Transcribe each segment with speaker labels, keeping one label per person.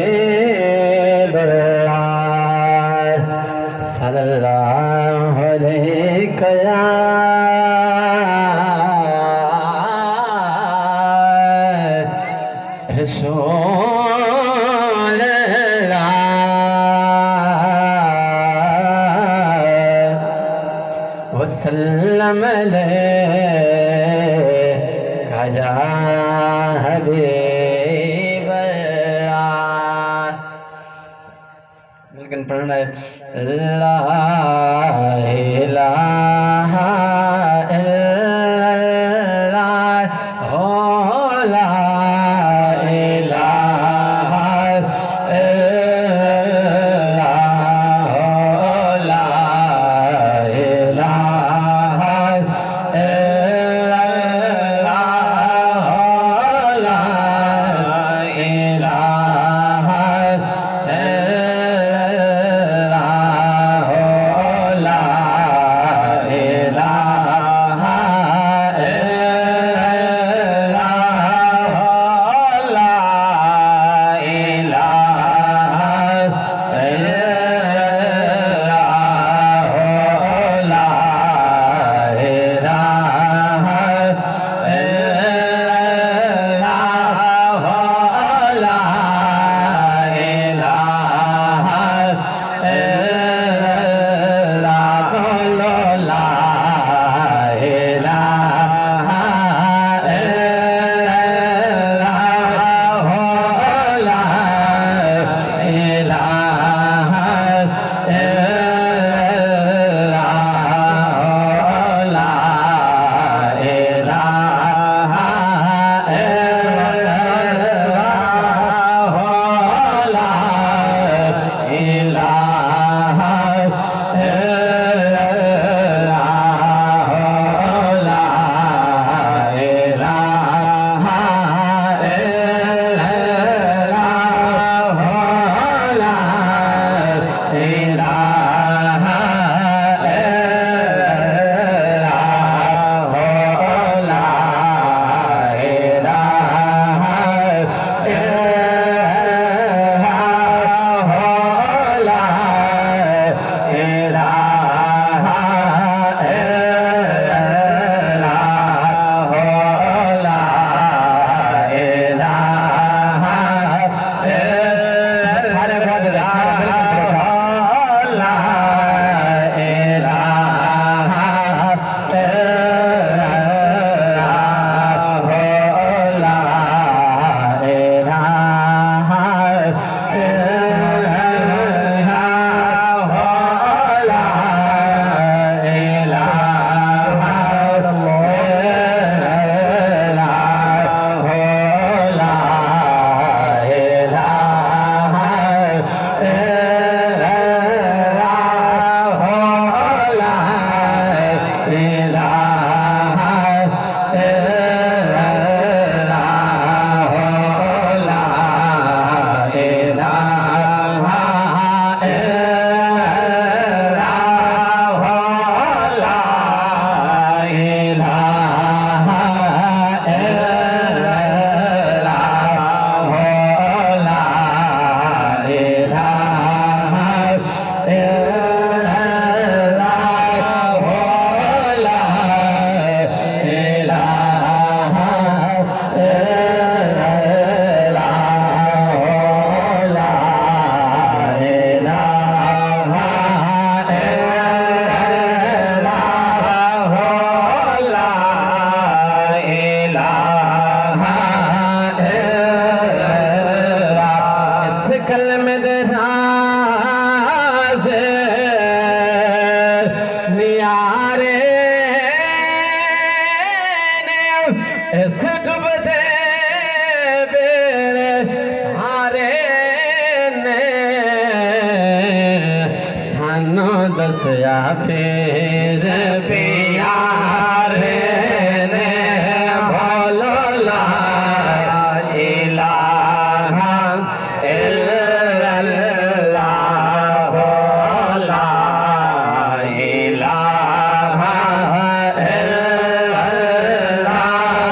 Speaker 1: حبیب اللہ صلی اللہ علیہ یا رسول اللہ وسلم علیہ یا حبیب اللہ. ملکن پڑھنا ہے لا الہ الا اللہ لا الہ الا اللہ لا الہ الا اللہ لا الہ دسیا پھر پیارے نے بولو لا الہ الا اللہ لا الہ الا اللہ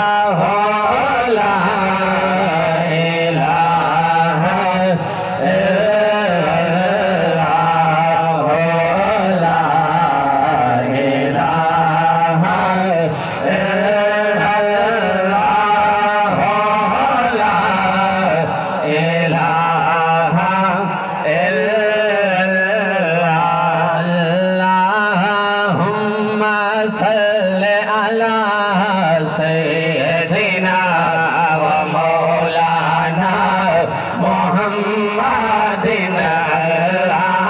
Speaker 1: سیدنا و مولانا محمد اللہم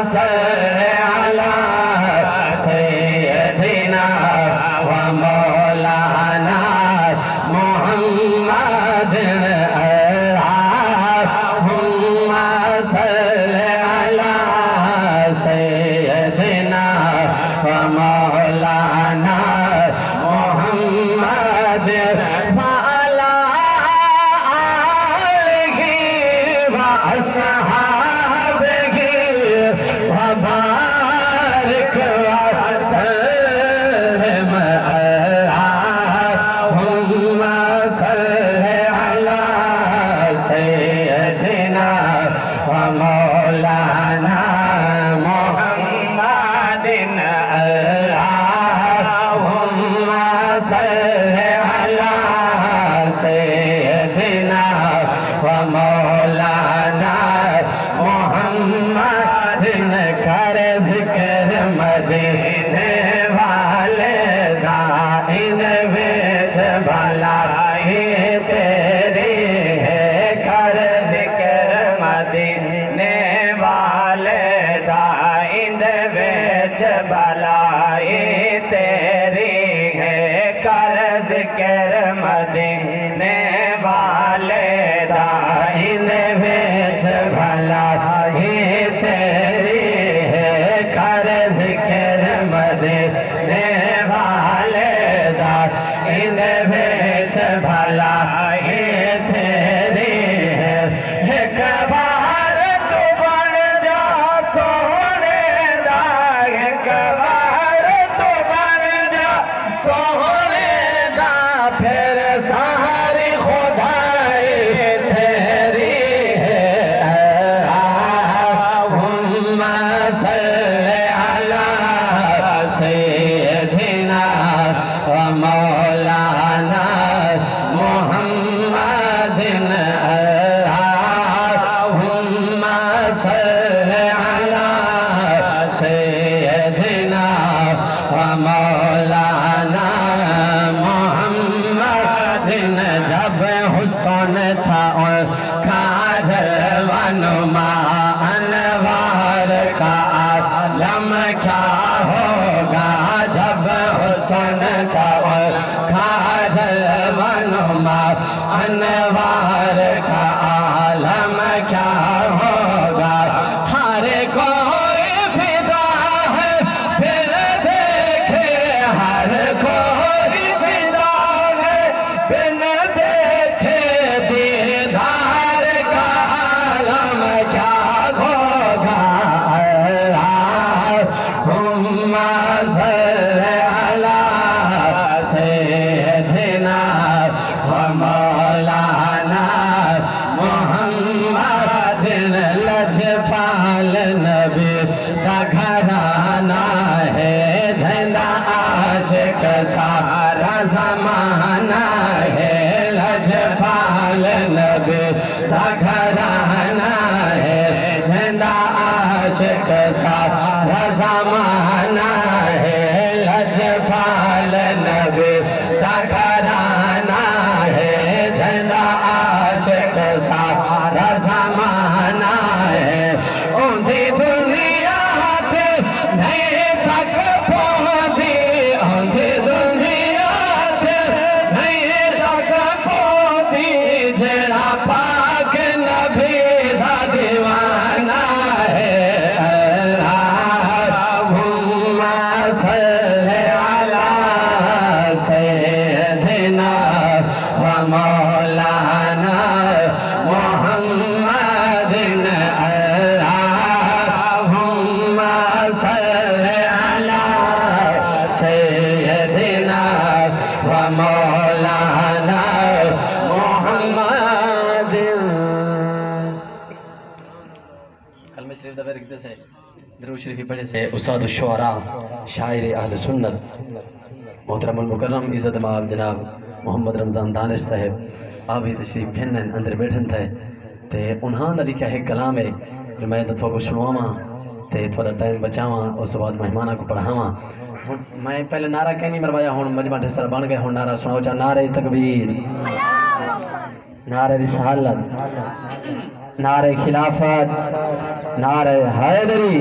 Speaker 1: صلی علی سیدنا و مولانا محمد اللہم صلی علی سیدنا و مولانا محمد وعلی آلہ وأصحابہ وبارک وسلم اللہم صلی علی سیدنا و مولانا محمد اللہم صلی علی سیدنا و مولانا محمد کر ذکر مدینے والے دا ان وچ بھلائی تیری ہے کر ذکر مدینے والے دا ان وچ بھلائی تیری ہے کر ذکر مدینے والے دا ان وچ بھلائی تیری ہے کر ذکر مدینے والے دا ان وچ بھلائی تیری ہے ایک بار تو بن جا سونے دا ایک بار تو بن جا سونے دا پھر ساری خدائی تیری ہے اللہم صلی علی سیدنا و مولانا محمد اللہم صلی علی سیدنا و مولانا محمد جب حسن تھا اس کا جلوہ نما انوار کا عالم کیا ہوگا جب حسن تھا اس کا جلوہ نما انوار کا عالم کیا ہوگا ہر کوئی فدا ہے پھر دیکھے ہر کوئی فدا ہے بن دیکھے دیدار کا عالم کیا ہوگا اللہم صلی علی سیدنا و مولانا محمد لجپال نبی کا گھرانہ ہے جھنڈا عاشق سارا زمانہ ہے لجپال نبی کا گھرانہ ہے جھنڈا عاشق سارا زمانہ ہے لجپال نبی کا گھرانہ ہے جھنڈا عاشق سارا زمانہ ہے اوندھی دنیا تے نہیں تک پہنچی اوندھی دنیا تے نہیں تک پہنچی جڑا پاک نبی دا دیوانہ ہے اللہم صلی علی سیدنا و مولانا محمد اللہم صلی علی سیدنا و مولانا محمد کلمہ شریف دفعہ رکھتے سے درود شریفی پڑھے سے استاد الشعراء شاعر اہل سنت محترم المکرم عزت مآب جناب محمد رمضان دانش صاحب آپ بھی تشریف گھنن اندر بیٹھن تھے تے انہاں دا لکھا ہے کلام ہے جو میں دفعہ کو سنواما تے تھوڑا ٹائم بچاواں اس بعد مہمانہ کو پڑھاواں میں پہلے نعرہ کہنی مروایا ہوں مجمع ڈھسر بن گئے ہوں نعرہ سناؤ چاہ نعرہ تکبیر، نعرہ رسالت، نعرہ خلافت، نعرہ حیدری،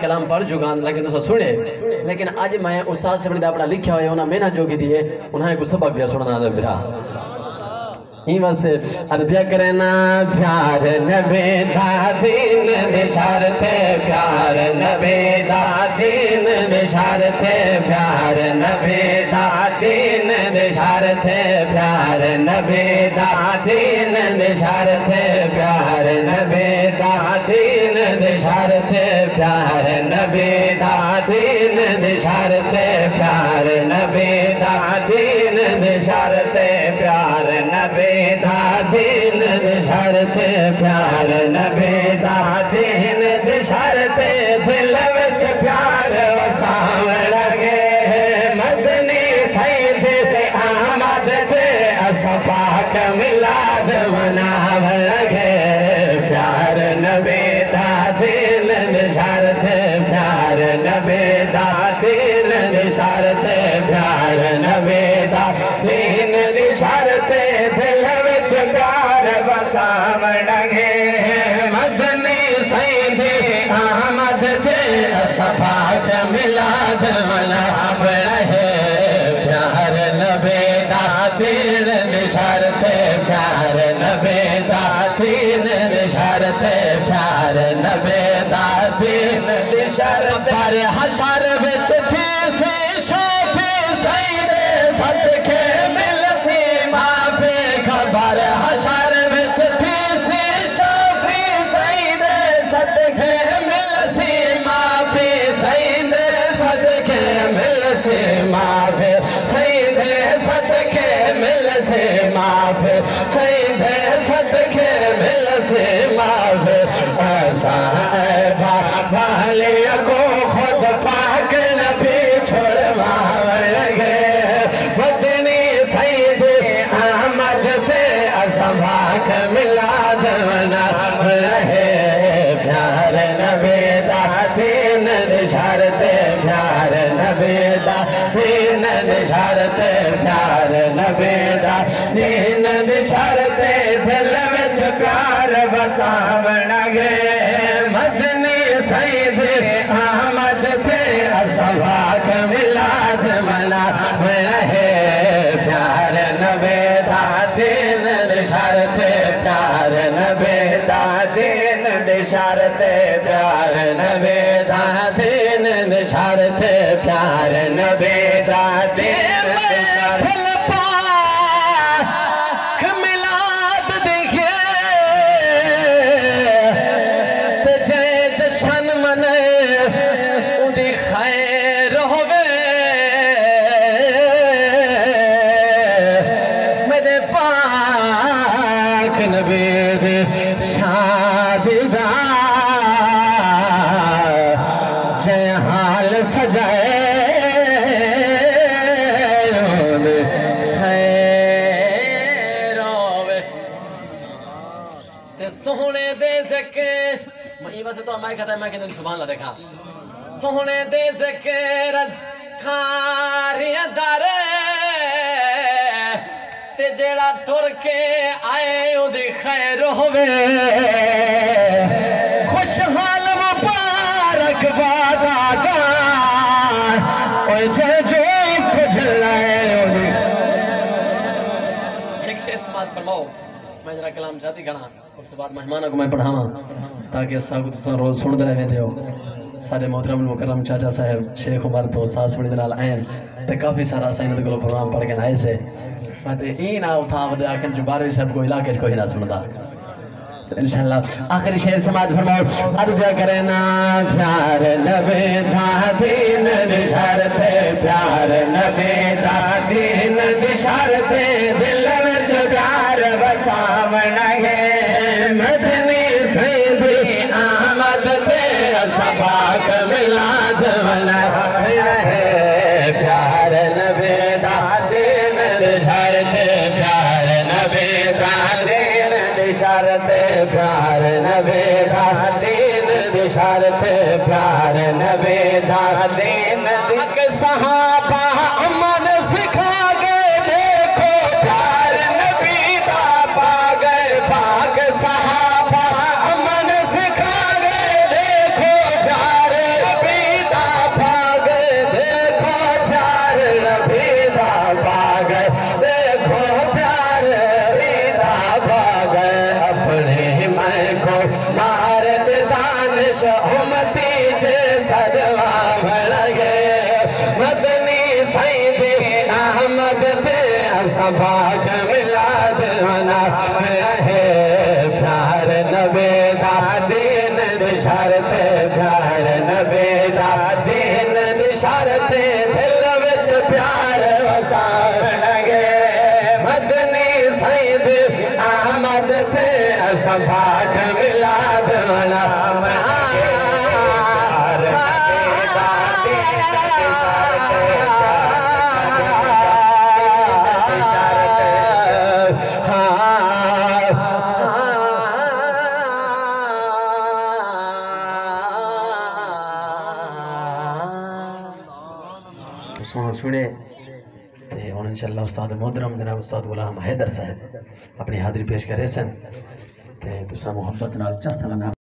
Speaker 1: کلام پڑھ چکا لیکن تو سنے لیکن آج میں استاد سے بڑی اپنا لکھا ہوئے انہاں محنت جو کی دیئے انہیں کو سبق دیا سننا دے برا ہی واسطے عربیہ کرنا پیار نبی دا دین بشارت پیار نبی دا دین بشارت پیار نبی دا دین بشارت پیار نبی دا دین بشارت پیار نبی دا دین بشارت پیار نبی دا دین بشارت پیار نبی دا دین بشارت پیار نبی دا دین بشارت پیار نبی دا دین بشارت دل وچ پیار وساو لگے مدنی سید آمد تے اصفاق ملاد مناو لگے پیار نبی دا دین بشارت پیار نبی دا دین بشارت پیار نبی دا دین بشارت دل پیار بسام لگے مدنی سید آمد تے صفاق ملاد مناو لگے پیار نبی دا دین بشارت پیار نبی دا دین بشارت پیار نبی دا دین بشارت پر حشر وچ تھی سے شفیع سید صدقے مل سی معافی خبر حشر وچ تھی سی شفیع سید صدقے مل سی معافی سید صدقے مل سی معافی سید صدقے مل سی معافی سید صدقے مل سی معافی صاحبہ والیہ کو خود پاک نبی چھوڑواو لگے مدنی سید آمد تے صفاق ملاد مناو لگے پیار نبی دا دین بشارت پیار نبی دا دین بشارت پیار نبی دا دین بشارت دل وچ پیار بساو لگے مدنی سید آمد تے صفاق ملاد مناو لگے پیار نبی دا دین بشارت پیار نبی دا دین بشارت پیار نبی دا دین بشارت پیار نبی دا دین بشارت ملاد دیکھے تے جے جشن منے اندی خیر ہوئے میرے پاک نبی دے شادی دا جے حال سجائے سونے دے ذکر میں واسے تو میں کہتا ہے میں کہتا سبحان اللہ دیکھا سونے دے ذکر کاری دارے تے جیڑا ٹر کے آئے او دی خیر ہوئے خوشحال مبارک باد آگا اوہ جے جو کچھ لائے ایک شیئر سمات فرماؤ میں ذرا کلام چاہتی کھڑا اس سے بعد مہمانہ کو میں پڑھانا تاکہ اس ساکو تو روز سن دے رہے تھے ہو سارے محترم المکرم چاچا صاحب شیخ عمر تو ساس بڑی دنال آئین تے کافی سارا سائنت کو پروگرام پڑھ کے آئے سے میں تے این آؤ تھا ودے آکن جو 12 صاحب کو علاقے کو ہی نہ سن دا انشاءاللہ آخری شعر سماعت فرماؤ عرض کرنا پیار نبی دا دین نشارتے پیار نبی دا دین نشارتے دل وچ پیار وساونا ہے مدنی سیدی احمد تے صفاق ملاد منا ہے پیار نبی دا دین نشارتے پیار نبی دا دین نشارتے پیار نبی دا دین نشارتے پیار نبی دا دین دیکھ صحابہ امن سکھا گئے دیکھو پیار نبی دا پا گئے پاک صحابہ امن سکھا گئے دیکھو پیار نبی دا پا گئے دیکھو پیار نبی دا پا گئے دیکھو پیار نبی دا پا گئے اپنے میں کو مارد دانش امتی جے صدوہ بلگے مدنی سیدی احمد تے صفاق ملاد منا ہے پیار نبی دا دین نشارتے پیار نبی دا دین نشارتے دل وچ پیار وسان لگے مدنی سیدی احمد تے صفاق ملاد منا سنے اور انشاءاللہ استاد محترم جناب استاد غلام حیدر صاحب اپنی حاضری پیش کرے سن تے تساں محبت نال چا سلام